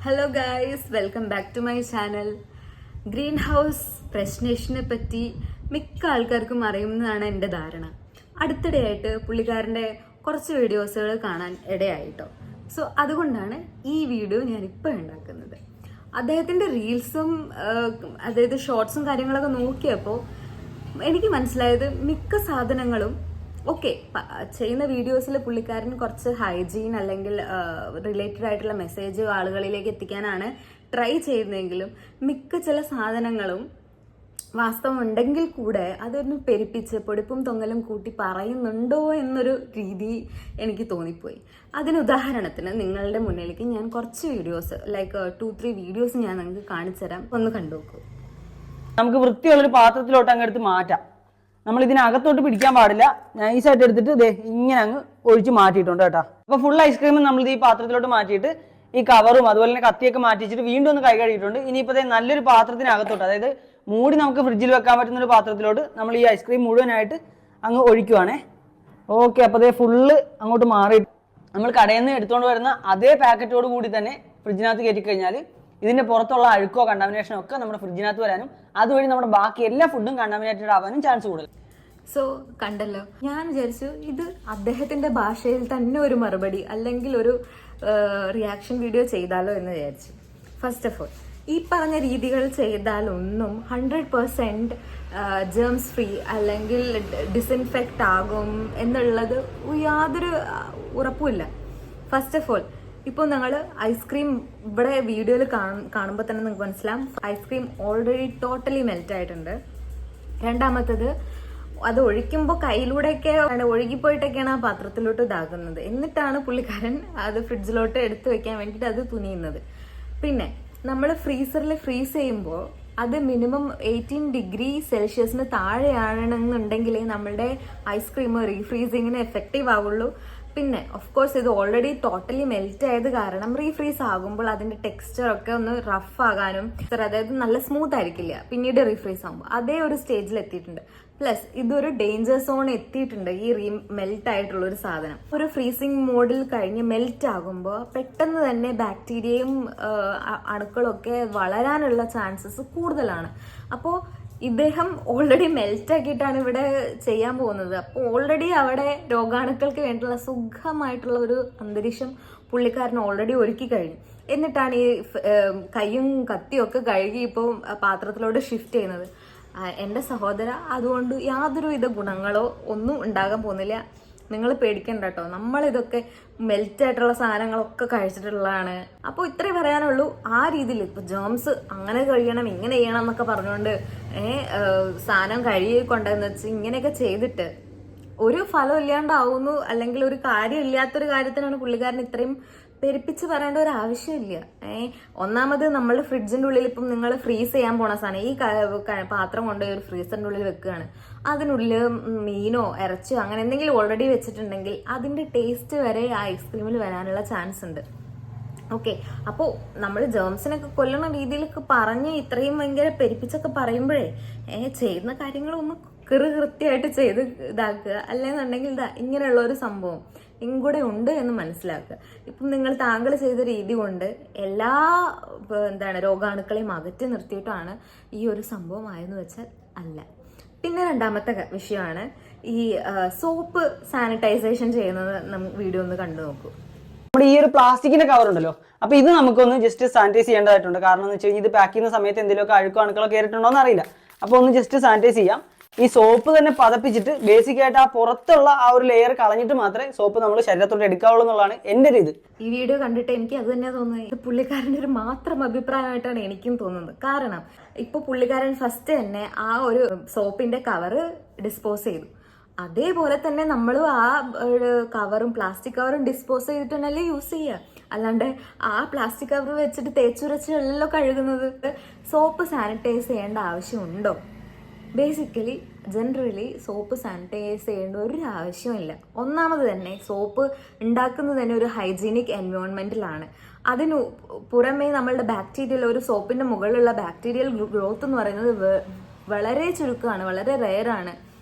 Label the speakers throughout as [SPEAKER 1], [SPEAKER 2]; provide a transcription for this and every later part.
[SPEAKER 1] Hello guys, welcome back to my channel. Green house പ്രശ്നേഷനെ പറ്റി മിക്ക ആൾക്കാർക്കും അറിയുന്നതാണ് എൻ്റെ ധാരണ. അടുത്തിടെയായിട്ട് പുള്ളിക്കാരൻ്റെ കുറച്ച് വീഡിയോസുകൾ കാണാൻ ഇടയായിട്ടോ. സോ അതുകൊണ്ടാണ് ഈ വീഡിയോ ഞാനിപ്പോൾ ഉണ്ടാക്കുന്നത്. അദ്ദേഹത്തിൻ്റെ റീൽസും അതായത് ഷോർട്സും കാര്യങ്ങളൊക്കെ നോക്കിയപ്പോൾ എനിക്ക് മനസ്സിലായത് മിക്ക സാധനങ്ങളും ഓക്കെ, ചെയ്യുന്ന വീഡിയോസിൽ പുള്ളിക്കാരൻ കുറച്ച് ഹൈജീൻ അല്ലെങ്കിൽ റിലേറ്റഡ് ആയിട്ടുള്ള മെസ്സേജ് ആളുകളിലേക്ക് എത്തിക്കാനാണ് ട്രൈ ചെയ്യുന്നതെങ്കിലും മിക്ക ചില സാധനങ്ങളും വാസ്തവം ഉണ്ടെങ്കിൽ കൂടെ അതൊന്ന് പെരുപ്പിച്ച് പൊടിപ്പും തൊങ്ങലും കൂട്ടി പറയുന്നുണ്ടോ എന്നൊരു രീതി എനിക്ക് തോന്നിപ്പോയി. അതിന് ഉദാഹരണത്തിന് നിങ്ങളുടെ മുന്നിലേക്ക് ഞാൻ കുറച്ച് വീഡിയോസ് ലൈക്ക് 2-3 വീഡിയോസ് ഞാൻ നിങ്ങൾക്ക് കാണിച്ചു തരാം, ഒന്ന് കണ്ടു നോക്കൂ.
[SPEAKER 2] നമുക്ക് വൃത്തിയുള്ളൊരു പാത്രത്തിലോട്ട് അങ്ങ് എടുത്ത് മാറ്റാം. നമ്മൾ ഇതിനകത്തോട്ട് പിടിക്കാൻ പാടില്ല. നൈസായിട്ട് എടുത്തിട്ട് ഇങ്ങനെ അങ്ങ് ഒഴിച്ച് മാറ്റിയിട്ടുണ്ട് കേട്ടോ. അപ്പോൾ ഫുൾ ഐസ്ക്രീം നമ്മൾ ഈ പാത്രത്തിലോട്ട് മാറ്റിയിട്ട് ഈ കവറും അതുപോലെ തന്നെ കത്തിയൊക്കെ മാറ്റിച്ചിട്ട് വീണ്ടും ഒന്ന് കൈ കഴുകിയിട്ടുണ്ട്. ഇനിയിപ്പോൾ നല്ലൊരു പാത്രത്തിനകത്തോട്ട്, അതായത് മൂടി നമുക്ക് ഫ്രിഡ്ജിൽ വെക്കാൻ പറ്റുന്ന ഒരു പാത്രത്തിലോട്ട് നമ്മൾ ഈ ഐസ്ക്രീം മുഴുവനായിട്ട് അങ്ങ് ഒഴിക്കുവാണേ. ഓക്കെ, അപ്പോൾ ഫുള്ള് അങ്ങോട്ട് മാറി നമ്മൾ കടയിൽ നിന്ന് എടുത്തുകൊണ്ട് വരുന്ന അതേ പാക്കറ്റോട് കൂടി തന്നെ ഫ്രിഡ്ജിനകത്ത് കയറ്റി കഴിഞ്ഞാൽ ഇതിന്റെ പുറത്തുള്ള അഴുക്കോ കണ്ടാമിനേഷനോ ഒക്കെ നമ്മുടെ ഫ്രിഡ്ജിനകത്ത് വരാനും അതുവഴി നമ്മുടെ ബാക്കി എല്ലാ ഫുഡും കണ്ടാമിനേറ്റഡ് ആവാനും ചാൻസ് കൂടുതൽ.
[SPEAKER 1] സോ കണ്ടല്ലോ, ഞാൻ വിചാരിച്ചു ഇത് അദ്ദേഹത്തിന്റെ ഭാഷയിൽ തന്നെ ഒരു മറുപടി അല്ലെങ്കിൽ ഒരു റിയാക്ഷൻ വീഡിയോ ചെയ്താലോ എന്ന് വിചാരിച്ചു. ഫസ്റ്റ് ഓഫ് ഓൾ, ഈ പറഞ്ഞ രീതികൾ ചെയ്താലൊന്നും 100% ജേംസ് ഫ്രീ അല്ലെങ്കിൽ ഡിസിൻഫെക്റ്റ് ആകും എന്നുള്ളത് യാതൊരു ഉറപ്പുമില്ല. ഫസ്റ്റ് ഓഫ് ഓൾ, ഇപ്പോൾ നിങ്ങൾ ഐസ്ക്രീം ഇവിടെ വീഡിയോയിൽ കാണുമ്പോൾ തന്നെ നിങ്ങൾക്ക് മനസ്സിലാവും ഐസ്ക്രീം ഓൾറെഡി ടോട്ടലി മെൽറ്റ് ആയിട്ടുണ്ട്. രണ്ടാമത്തത്, അത് ഒഴിക്കുമ്പോൾ കയ്യിലൂടെയൊക്കെ ഒഴുകിപ്പോയിട്ടൊക്കെയാണ് ആ പാത്രത്തിലോട്ട് ഇതാകുന്നത്. എന്നിട്ടാണ് പുള്ളിക്കാരൻ അത് ഫ്രിഡ്ജിലോട്ട് എടുത്തു വെക്കാൻ വേണ്ടിയിട്ട് അത് തുനിയുന്നത്. പിന്നെ നമ്മൾ ഫ്രീസറിൽ ഫ്രീസ് ചെയ്യുമ്പോൾ അത് മിനിമം 18 ഡിഗ്രി സെൽഷ്യസിന് താഴെയാണെന്നുണ്ടെങ്കിലേ നമ്മളുടെ ഐസ്ക്രീം റീഫ്രീസിങ്ങിന് എഫക്റ്റീവ് ആവുള്ളൂ. പിന്നെ ഓഫ് കോഴ്സ് ഇത് ഓൾറെഡി ടോട്ടലി മെൽറ്റ് ആയത് കാരണം റീഫ്രീസ് ആകുമ്പോൾ അതിന്റെ ടെക്സ്ചർ ഒക്കെ ഒന്ന് റഫ് ആകാനും അതായത് നല്ല സ്മൂത്ത് ആയിരിക്കില്ല പിന്നീട് റീഫ്രീസ് ആകുമ്പോൾ. അതേ ഒരു സ്റ്റേജിൽ എത്തിയിട്ടുണ്ട്. പ്ലസ് ഇതൊരു ഡേഞ്ചർ സോൺ എത്തിയിട്ടുണ്ട്. ഈ മെൽറ്റ് ആയിട്ടുള്ള ഒരു സാധനം ഒരു ഫ്രീസിങ് മോഡിൽ കഴിഞ്ഞ് മെൽറ്റ് ആകുമ്പോൾ പെട്ടെന്ന് തന്നെ ബാക്ടീരിയയും അണുക്കളും ഒക്കെ വളരാനുള്ള ചാൻസസ് കൂടുതലാണ്. അപ്പോൾ ഇദ്ദേഹം ഓൾറെഡി മെൽറ്റ് ആക്കിയിട്ടാണ് ഇവിടെ ചെയ്യാൻ പോകുന്നത്. അപ്പോൾ ഓൾറെഡി അവിടെ രോഗാണുക്കൾക്ക് വേണ്ടിയുള്ള സുഖമായിട്ടുള്ള ഒരു അന്തരീക്ഷം പുള്ളിക്കാരൻ ഓൾറെഡി ഒരുക്കി കഴിഞ്ഞു. എന്നിട്ടാണ് ഈ കയ്യും കത്തിയും ഒക്കെ കഴുകി ഇപ്പോൾ പാത്രത്തിലോട്ട് ഷിഫ്റ്റ് ചെയ്യുന്നത്. എൻ്റെ സഹോദര, അതുകൊണ്ട് യാതൊരുവിധ ഗുണങ്ങളോ ഒന്നും ഉണ്ടാകാൻ പോകുന്നില്ല. നിങ്ങൾ പേടിക്കണ്ട കേട്ടോ. നമ്മളിതൊക്കെ മെൽറ്റ് ആയിട്ടുള്ള സാധനങ്ങളൊക്കെ കഴിച്ചിട്ടുള്ളതാണ്. അപ്പോൾ ഇത്രേ പറയാനുള്ളൂ. ആ രീതിയിൽ ഇപ്പൊ ജേംസ് അങ്ങനെ കഴിയണം ഇങ്ങനെ ചെയ്യണം എന്നൊക്കെ പറഞ്ഞുകൊണ്ട് സാധനം കഴുകി കൊണ്ടുവന്ന് വെച്ച് ഇങ്ങനെയൊക്കെ ചെയ്തിട്ട് ഒരു ഫലം ഇല്ലാണ്ടാവുന്നു അല്ലെങ്കിൽ ഒരു കാര്യം ഇല്ലാത്തൊരു കാര്യത്തിനാണ് പുള്ളിക്കാരൻ ഇത്രയും പെരുപ്പിച്ച് പറയേണ്ട ഒരു ആവശ്യമില്ല. ഒന്നാമത് നമ്മളുടെ ഫ്രിഡ്ജിന്റെ ഉള്ളിൽ ഇപ്പം നിങ്ങൾ ഫ്രീസ് ചെയ്യാൻ പോണ സാധനം ഈ പാത്രം കൊണ്ട് ഒരു ഫ്രീസറിന്റെ ഉള്ളിൽ വെക്കുകയാണ്. അതിനുള്ളിൽ മീനോ ഇറച്ചിയോ അങ്ങനെ എന്തെങ്കിലും ഓൾറെഡി വെച്ചിട്ടുണ്ടെങ്കിൽ അതിന്റെ ടേസ്റ്റ് വരെ ആ ഐസ്ക്രീമിൽ വരാനുള്ള ചാൻസ് ഉണ്ട്. ഓക്കെ, അപ്പോൾ നമ്മൾ ജേംസിനൊക്കെ കൊല്ലണ രീതിയിലൊക്കെ പറഞ്ഞ് ഇത്രയും ഭയങ്കര പെരുപ്പിച്ചൊക്കെ പറയുമ്പോഴേ ചെയ്യുന്ന കാര്യങ്ങളൊന്നും കൃത്യമായിട്ട് ചെയ്ത് ഇതാക്കുക. അല്ലെന്നുണ്ടെങ്കിൽ ഇങ്ങനെയുള്ള ഒരു സംഭവം ഇങ്ങൂടെ ഉണ്ട് എന്ന് മനസ്സിലാക്കുക. ഇപ്പം താങ്കൾ ചെയ്ത രീതി കൊണ്ട് എല്ലാ രോഗാണുക്കളെയും അകറ്റി നിർത്തിയിട്ടാണ് ഈ ഒരു സംഭവം ആയെന്ന് വെച്ചാൽ അല്ല. പിന്നെ രണ്ടാമത്തെ വിഷയമാണ് ഈ സോപ്പ് സാനിറ്റൈസേഷൻ ചെയ്യുന്നത്. വീഡിയോ ഒന്ന് കണ്ടു നോക്കൂ.
[SPEAKER 2] നമ്മുടെ ഈ ഒരു പ്ലാസ്റ്റിക്കിന്റെ കവർ ഉണ്ടല്ലോ, അപ്പൊ ഇത് നമുക്കൊന്ന് ജസ്റ്റ് സാനിറ്റൈസ് ചെയ്യേണ്ടതായിട്ടുണ്ട്. കാരണം എന്ന് വെച്ച് കഴിഞ്ഞാൽ ഇത് പാക്ക് ചെയ്യുന്ന സമയത്ത് എന്തെങ്കിലുമൊക്കെ അഴുക്കോ അണുക്കളോ കയറിയിട്ടുണ്ടോ എന്ന് അറിയില്ല. അപ്പൊ ഒന്ന് ജസ്റ്റ് സാനിറ്റൈസ് ചെയ്യാം. ഈ സോപ്പ് തന്നെ പതപ്പിച്ചിട്ട് ബേസിക് ആയിട്ട് ആ പുറത്തുള്ള ആ ഒരു ലെയർ കളഞ്ഞിട്ട് മാത്രമേ സോപ്പ് നമ്മൾ ശരീരത്തോട്ട് എടുക്കാവുള്ളൂ എന്നുള്ളതാണ് എൻ്റെ ഒരു ഇത്.
[SPEAKER 1] ഈ വീഡിയോ കണ്ടിട്ട് എനിക്ക് അത് തന്നെ തോന്നുന്നത്. ഇത് പുള്ളിക്കാരൻ്റെ ഒരു മാത്രം അഭിപ്രായമായിട്ടാണ് എനിക്കും തോന്നുന്നത്. കാരണം ഇപ്പൊ പുള്ളിക്കാരൻ ഫസ്റ്റ് തന്നെ ആ ഒരു സോപ്പിന്റെ കവറ് ഡിസ്പോസ് ചെയ്തു. അതേപോലെ തന്നെ നമ്മൾ ആ കവറും പ്ലാസ്റ്റിക് കവറും ഡിസ്പോസ് ചെയ്തിട്ടുണ്ടല്ലേ യൂസ് ചെയ്യുക. അല്ലാണ്ട് ആ പ്ലാസ്റ്റിക് കവർ വെച്ചിട്ട് തേച്ചുരച്ചെല്ലാം കഴുകുന്നത്. സോപ്പ് സാനിറ്റൈസ് ചെയ്യേണ്ട ആവശ്യമുണ്ടോ? ബേസിക്കലി ജനറലി സോപ്പ് സാനിറ്റൈസ് ചെയ്യേണ്ട ഒരു ആവശ്യമില്ല. ഒന്നാമത് തന്നെ സോപ്പ് ഉണ്ടാക്കുന്നത് തന്നെ ഒരു ഹൈജീനിക് എൻവയോൺമെന്റിലാണ്. അതിനു പുറമേ നമ്മളുടെ ബാക്ടീരിയൽ ഒരു സോപ്പിന്റെ മുകളിലുള്ള ബാക്ടീരിയൽ ഗ്രോത്ത് എന്ന് പറയുന്നത് വളരെ ചുരുക്കമാണ്, വളരെ റെയറാണ്.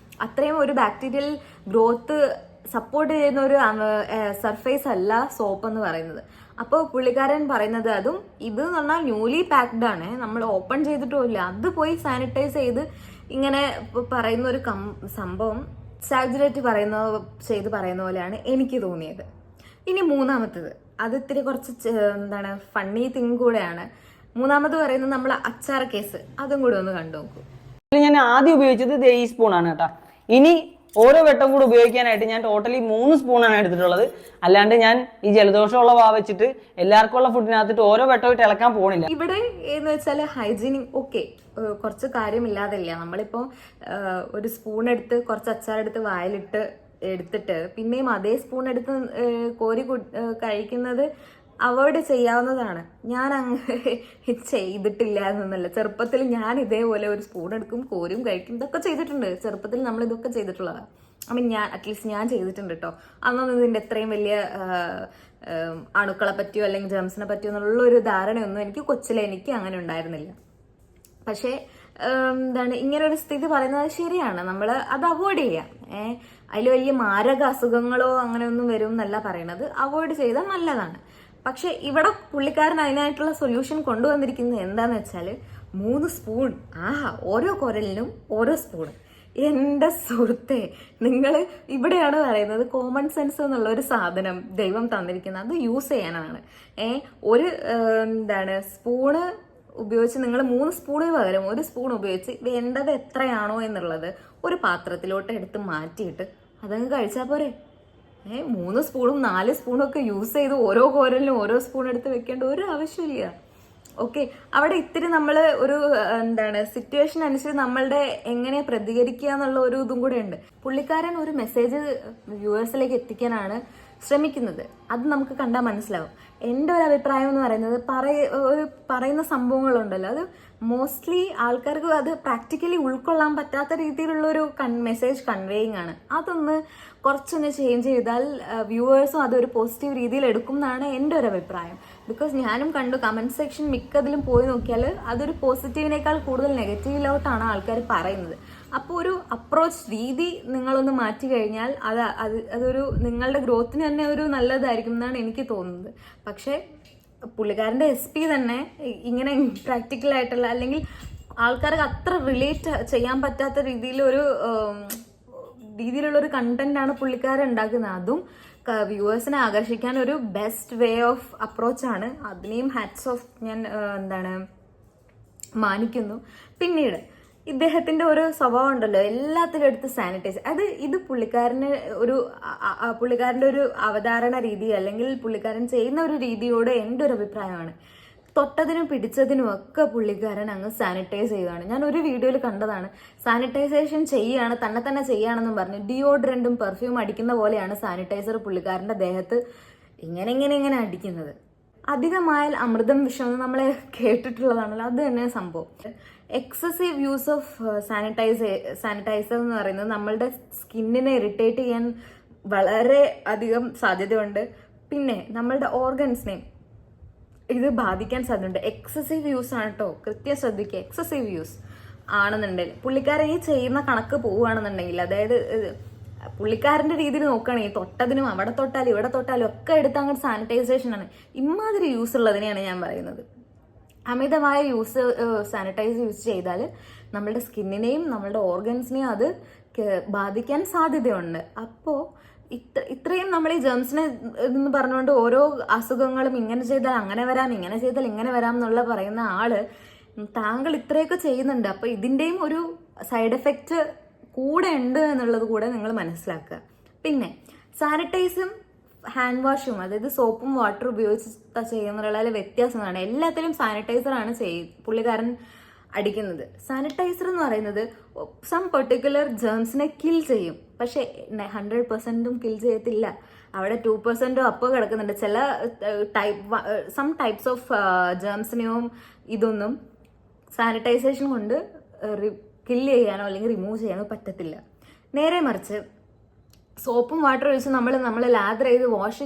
[SPEAKER 1] അത്രയും ഒരു ബാക്ടീരിയൽ ഗ്രോത്ത് സപ്പോർട്ട് ചെയ്യുന്ന ഒരു സർഫേസ് അല്ല സോപ്പ് എന്ന് പറയുന്നത്. അപ്പോൾ പുള്ളിക്കാരൻ പറയുന്നത് അതും ഇത് എന്ന് പറഞ്ഞാൽ ന്യൂലി പാക്ഡ് ആണ്, നമ്മൾ ഓപ്പൺ ചെയ്തിട്ടുമില്ല, അത് പോയി സാനിറ്റൈസ് ചെയ്ത് ഇങ്ങനെ പറയുന്ന ഒരു സംഭവം സാച്ചുറേറ്റ് ചെയ്ത് പറയുന്ന പോലെയാണ് എനിക്ക് തോന്നിയത്. ഇനി മൂന്നാമത്തത്, അത് ഇത്തിരി കുറച്ച് എന്താണ് ഫണ്ണി തിങ് കൂടെയാണ്. മൂന്നാമത് പറയുന്നത് നമ്മൾ അച്ചാർ കേസ്, അതും കൂടെ ഒന്ന് കണ്ടു നോക്കൂ.
[SPEAKER 2] ഞാൻ ആദ്യം ഉപയോഗിച്ചത് ഈ സ്പൂണാണ് കേട്ടോ. ഇനി ഓരോ വട്ടം കൂടെ ഉപയോഗിക്കാനായിട്ട് ഞാൻ ടോട്ടലി 3 സ്പൂണാണ് എടുത്തിട്ടുള്ളത്. അല്ലാണ്ട് ഞാൻ ഈ ജലദോഷമുള്ള വാ വെച്ചിട്ട് എല്ലാവർക്കും ഉള്ള ഫുഡിനകത്തിട്ട് ഓരോ വട്ടമായിട്ട് ഇളക്കാൻ പോണില്ല.
[SPEAKER 1] ഇവിടെ എന്ന് വെച്ചാൽ ഹൈജീനിക് ഓക്കെ, കുറച്ച് കാര്യമില്ലാതില്ല. നമ്മളിപ്പോ ഒരു സ്പൂൺ എടുത്ത് കുറച്ച് അച്ചാറെടുത്ത് വായിലിട്ട് എടുത്തിട്ട് പിന്നെയും അതേ സ്പൂൺ എടുത്ത് കോരി കഴിക്കുന്നത് അവോയ്ഡ് ചെയ്യാവുന്നതാണ്. ഞാൻ അങ്ങ് ചെയ്തിട്ടില്ല എന്നല്ല. ചെറുപ്പത്തിൽ ഞാൻ ഇതേപോലെ ഒരു സ്പൂൺ എടുക്കും, കോരും, കഴിക്കും, ഇതൊക്കെ ചെയ്തിട്ടുണ്ട്. ചെറുപ്പത്തിൽ നമ്മൾ ഇതൊക്കെ ചെയ്തിട്ടുള്ളതാണ്. ഞാൻ അറ്റ്ലീസ്റ്റ് ഞാൻ ചെയ്തിട്ടുണ്ട് കേട്ടോ. അന്നൊന്നും ഇതിൻ്റെ എത്രയും വലിയ അണുക്കളെ പറ്റിയോ അല്ലെങ്കിൽ ജെംസിനെ പറ്റിയോ എന്നുള്ളൊരു ധാരണയൊന്നും എനിക്ക് അങ്ങനെ ഉണ്ടായിരുന്നില്ല. പക്ഷേ എന്താണ് ഇങ്ങനെ ഒരു സ്ഥിതി പറയുന്നത് ശരിയാണ്, നമ്മൾ അത് അവോയ്ഡ് ചെയ്യാം. അതിൽ വലിയ മാരക അസുഖങ്ങളോ അങ്ങനെയൊന്നും വരും എന്നല്ല പറയണത്, അവോയ്ഡ് ചെയ്താൽ നല്ലതാണ്. പക്ഷെ ഇവിടെ പുള്ളിക്കാരൻ അതിനായിട്ടുള്ള സൊല്യൂഷൻ കൊണ്ടുവന്നിരിക്കുന്നത് എന്താന്ന് വെച്ചാൽ 3 സ്പൂൺ, ഓരോ കുരലിനും ഓരോ സ്പൂൺ. എൻ്റെ സുഹൃത്തെ, നിങ്ങൾ ഇവിടെയാണ് പറയുന്നത് കോമൺ സെൻസ് എന്നുള്ള ഒരു സാധനം ദൈവം തന്നിരിക്കുന്നത്, അത് യൂസ് ചെയ്യാനാണ്. ഒരു സ്പൂണ് ഉപയോഗിച്ച് നിങ്ങൾ 3 സ്പൂണിന് പകരം 1 സ്പൂൺ ഉപയോഗിച്ച് വേണ്ടത് എത്രയാണോ എന്നുള്ളത് ഒരു പാത്രത്തിലോട്ട് എടുത്ത് മാറ്റിയിട്ട് അതങ്ങ് കഴിച്ചാൽ പോരെ. 3 സ്പൂണും 4 സ്പൂണും ഒക്കെ യൂസ് ചെയ്ത് ഓരോ കോരലിനും ഓരോ സ്പൂൺ എടുത്ത് വെക്കേണ്ട ഒരു ആവശ്യമില്ല. ഓക്കെ, അവിടെ ഇത്തിരി നമ്മൾ ഒരു സിറ്റുവേഷൻ അനുസരിച്ച് നമ്മളുടെ എങ്ങനെ പ്രതികരിക്കുക എന്നുള്ള ഒരു ഇതും കൂടെ ഉണ്ട്. പുള്ളിക്കാരൻ ഒരു മെസ്സേജ് വ്യൂവേഴ്സിലേക്ക് എത്തിക്കാനാണ് ശ്രമിക്കുന്നത്, അത് നമുക്ക് കണ്ടാൽ മനസ്സിലാവും. എൻ്റെ ഒരു അഭിപ്രായം എന്ന് പറയുന്നത് പറയുന്ന സംഭവങ്ങളുണ്ടല്ലോ, അത് മോസ്റ്റ്ലി ആൾക്കാർക്ക് അത് പ്രാക്ടിക്കലി ഉൾക്കൊള്ളാൻ പറ്റാത്ത രീതിയിലുള്ളൊരു മെസ്സേജ് കൺവേയിങ് ആണ്. അതൊന്ന് കുറച്ചൊന്ന് ചേഞ്ച് ചെയ്താൽ വ്യൂവേഴ്സും അതൊരു പോസിറ്റീവ് രീതിയിൽ എടുക്കും എന്നാണ് എൻ്റെ ഒരു അഭിപ്രായം. ബിക്കോസ് ഞാനും കണ്ടു കമൻറ്റ് സെക്ഷൻ മിക്കതിലും പോയി നോക്കിയാൽ അതൊരു പോസിറ്റീവിനേക്കാൾ കൂടുതൽ നെഗറ്റീവിലോട്ടാണ് ആൾക്കാർ പറയുന്നത്. അപ്പോൾ ഒരു അപ്രോച്ച് രീതി നിങ്ങളൊന്ന് മാറ്റി കഴിഞ്ഞാൽ അതൊരു നിങ്ങളുടെ ഗ്രോത്തിന് തന്നെ ഒരു നല്ലതായിരിക്കും എന്നാണ് എനിക്ക് തോന്നുന്നത്. പക്ഷേ പുള്ളിക്കാരൻ്റെ SP തന്നെ ഇങ്ങനെ പ്രാക്ടിക്കലായിട്ടുള്ള അല്ലെങ്കിൽ ആൾക്കാർക്ക് അത്ര റിലേറ്റ് ചെയ്യാൻ പറ്റാത്ത രീതിയിലുള്ളൊരു കണ്ടന്റാണ് പുള്ളിക്കാരൻ ഉണ്ടാക്കുന്നത്. അതും വ്യൂവേഴ്സിനെ ആകർഷിക്കാൻ ഒരു ബെസ്റ്റ് വേ ഓഫ് അപ്രോച്ചാണ്. അതിനെയും ഹാറ്റ്സ് ഓഫ് ഞാൻ മാനിക്കുന്നു. പിന്നീട് ഇദ്ദേഹത്തിന്റെ ഒരു സ്വഭാവം ഉണ്ടല്ലോ, എല്ലാത്തിലും എടുത്ത് സാനിറ്റൈസ്. ഇത് പുള്ളിക്കാരന്റെ ഒരു അവതാരണ രീതി അല്ലെങ്കിൽ പുള്ളിക്കാരൻ ചെയ്യുന്ന ഒരു രീതിയോട് എൻ്റെ ഒരു അഭിപ്രായമാണ്. തൊട്ടതിനും പിടിച്ചതിനും ഒക്കെ പുള്ളിക്കാരൻ അങ്ങ് സാനിറ്റൈസ് ചെയ്യുകയാണ്. ഞാൻ ഒരു വീഡിയോയിൽ കണ്ടതാണ്, സാനിറ്റൈസേഷൻ ചെയ്യുകയാണ്, തന്നെ ചെയ്യുകയാണെന്നും പറഞ്ഞ് ഡിയോഡ്രന്റും പെർഫ്യൂം അടിക്കുന്ന പോലെയാണ് സാനിറ്റൈസർ പുള്ളിക്കാരന്റെ ദേഹത്ത് ഇങ്ങനെ അടിക്കുന്നത്. അധികമായാൽ അമൃതം വിഷം എന്ന് നമ്മളെ കേട്ടിട്ടുള്ളതാണല്ലോ, അത് തന്നെ സംഭവം. എക്സസീവ് യൂസ് ഓഫ് സാനിറ്റൈസർ എന്ന് പറയുന്നത് നമ്മളുടെ സ്കിന്നിനെ ഇറിറ്റേറ്റ് ചെയ്യാൻ വളരെ അധികം സാധ്യതയുണ്ട്. പിന്നെ നമ്മളുടെ ഓർഗൻസിനെയും ഇത് ബാധിക്കാൻ സാധ്യതയുണ്ട്. എക്സസീവ് യൂസ് ആണ് കേട്ടോ, കൃത്യം ശ്രദ്ധിക്കുക. എക്സസീവ് യൂസ് ആണെന്നുണ്ടെങ്കിൽ പുള്ളിക്കാരൻ ഈ ചെയ്യുന്ന കണക്ക് പോവുകയാണെന്നുണ്ടെങ്കിൽ, അതായത് പുള്ളിക്കാരന്റെ രീതിയിൽ നോക്കുകയാണെങ്കിൽ തൊട്ടതിനും അവിടെ തൊട്ടാലും ഇവിടെ തൊട്ടാലും ഒക്കെ എടുത്ത് അങ്ങോട്ട് സാനിറ്റൈസേഷൻ ആണ്. ഇമാതിരി യൂസ് ഉള്ളതിനെയാണ് ഞാൻ പറയുന്നത്. അമിതമായ സാനിറ്റൈസർ യൂസ് ചെയ്താൽ നമ്മളുടെ സ്കിന്നിനെയും നമ്മളുടെ ഓർഗൻസിനെയും അത് ബാധിക്കാൻ സാധ്യതയുണ്ട്. അപ്പോൾ ഇത്രയും നമ്മൾ ഈ ജെംസിനെ എന്ന് പറഞ്ഞുകൊണ്ട് ഓരോ അസുഖങ്ങളും ഇങ്ങനെ ചെയ്താൽ അങ്ങനെ വരാം, ഇങ്ങനെ ചെയ്താൽ ഇങ്ങനെ വരാം എന്നുള്ള പറയുന്ന ആള് താങ്കൾ ഇത്രയൊക്കെ ചെയ്യുന്നുണ്ട്. അപ്പോൾ ഇതിൻ്റെയും ഒരു സൈഡ് എഫക്റ്റ് കൂടെ ഉണ്ട് എന്നുള്ളത് കൂടെ നിങ്ങൾ മനസ്സിലാക്കുക. പിന്നെ സാനിറ്റൈസും ഹാൻഡ് വാഷും, അതായത് സോപ്പും വാട്ടർ ഉപയോഗിച്ച് ചെയ്യുന്നതിലുള്ള വ്യത്യാസമാണ്. എല്ലാത്തിലും സാനിറ്റൈസറാണ് പുള്ളിക്കാരൻ അടിക്കുന്നത്. സാനിറ്റൈസർ എന്ന് പറയുന്നത് സം പെർട്ടിക്കുലർ ജേംസിനെ കിൽ ചെയ്യും, പക്ഷെ 100% കിൽ ചെയ്യത്തില്ല. അവിടെ 2% അപ്പോൾ കിടക്കുന്നുണ്ട്. ചില സം ടൈപ്സ് ഓഫ് ജേംസിനെയും ഇതൊന്നും സാനിറ്റൈസേഷൻ കൊണ്ട് കില്ല് ചെയ്യാനോ അല്ലെങ്കിൽ റിമൂവ് ചെയ്യാനോ പറ്റത്തില്ല. നേരെ മറിച്ച് സോപ്പും വാട്ടർ ഒഴിച്ച് നമ്മൾ ലാദർ ചെയ്ത് വാഷ്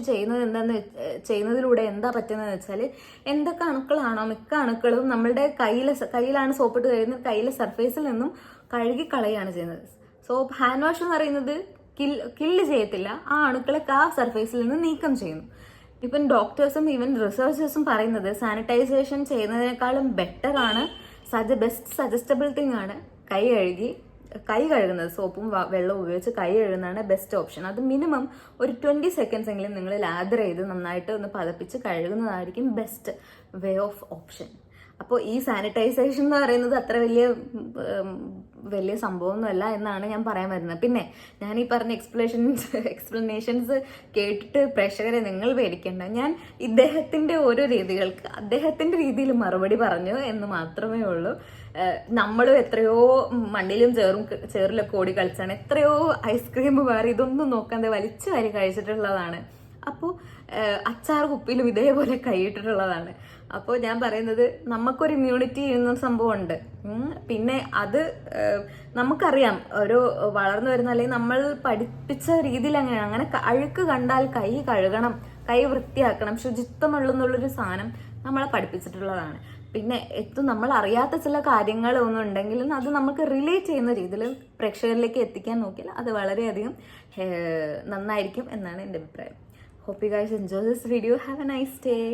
[SPEAKER 1] ചെയ്യുന്നതിലൂടെ എന്താ പറ്റുന്നതെന്ന് വെച്ചാൽ എന്തൊക്കെ അണുക്കളാണോ മിക്ക അണുക്കളും നമ്മളുടെ കയ്യിലാണ് സോപ്പിട്ട് കഴിയുന്നത്, കയ്യിലെ സർഫേസിൽ നിന്നും കഴുകി കളയാണ് ചെയ്യുന്നത്. സോപ്പ് ഹാൻഡ് വാഷ് എന്ന് പറയുന്നത് കില്ല് ചെയ്യത്തില്ല, ആ അണുക്കളെ ആ സർഫേസിൽ നിന്ന് നീക്കം ചെയ്യുന്നു. ഇപ്പം ഡോക്ടേഴ്സും ഈവൻ റിസർച്ചേഴ്സും പറയുന്നത് സാനിറ്റൈസേഷൻ ചെയ്യുന്നതിനേക്കാളും ബെറ്റർ ആണ്, ബെസ്റ്റ് സജസ്റ്റബിൾ തിങ് ആണ് കൈ കഴുകുന്നത്. സോപ്പും വെള്ളവും ഉപയോഗിച്ച് കൈ കഴുകുന്നതാണ് ബെസ്റ്റ് ഓപ്ഷൻ. അത് മിനിമം ഒരു 20 സെക്കൻഡ്സ് എങ്കിലും നിങ്ങൾ ലാദർ ചെയ്ത് നന്നായിട്ട് ഒന്ന് പതപ്പിച്ച് കഴുകുന്നതായിരിക്കും ബെസ്റ്റ് വേ ഓഫ് ഓപ്ഷൻ. അപ്പോൾ ഈ സാനിറ്റൈസേഷൻ എന്ന് പറയുന്നത് അത്ര വലിയ സംഭവമൊന്നുമല്ല എന്നാണ് ഞാൻ പറയാൻ വരുന്നത്. പിന്നെ ഞാൻ ഈ പറഞ്ഞ എക്സ്പ്ലനേഷൻസ് കേട്ടിട്ട് പ്രേക്ഷകരെ നിങ്ങൾ പേടിക്കേണ്ട. ഞാൻ ഇദ്ദേഹത്തിൻ്റെ ഓരോ രീതികൾക്ക് അദ്ദേഹത്തിൻ്റെ രീതിയിൽ മറുപടി പറഞ്ഞു എന്ന് മാത്രമേ ഉള്ളൂ. നമ്മളും എത്രയോ മണ്ണിലും ചേറിലൊക്കെ ഓടി കളിച്ചാണ്, എത്രയോ ഐസ്ക്രീം വേറെ ഇതൊന്നും നോക്കാതെ വലിച്ചു വാരി കഴിച്ചിട്ടുള്ളതാണ്. അപ്പോൾ അച്ചാർ കുപ്പിയിലും ഇതേപോലെ കൈയിട്ടിട്ടുള്ളതാണ്. അപ്പോൾ ഞാൻ പറയുന്നത് നമുക്കൊരു ഇമ്മ്യൂണിറ്റി എന്ന സംഭവം ഉണ്ട്. പിന്നെ അത് നമുക്കറിയാം, ഒരു വളർന്നു വരുന്ന അല്ലെങ്കിൽ നമ്മൾ പഠിപ്പിച്ച രീതിയിൽ അങ്ങനെ അഴുക്ക് കണ്ടാൽ കൈ കഴുകണം, കൈ വൃത്തിയാക്കണം, ശുചിത്വമുള്ളെന്നുള്ളൊരു സാധനം നമ്മളെ പഠിപ്പിച്ചിട്ടുള്ളതാണ്. പിന്നെ നമ്മൾ അറിയാത്ത ചില കാര്യങ്ങൾ ഒന്നും ഉണ്ടെങ്കിലും അത് നമുക്ക് റിലേറ്റ് ചെയ്യുന്ന രീതിയിൽ പ്രേക്ഷകരിലേക്ക് എത്തിക്കാൻ നോക്കിയാൽ അത് വളരെയധികം നന്നായിരിക്കും എന്നാണ് എൻ്റെ അഭിപ്രായം. Hope you guys enjoy this video. Have a nice day.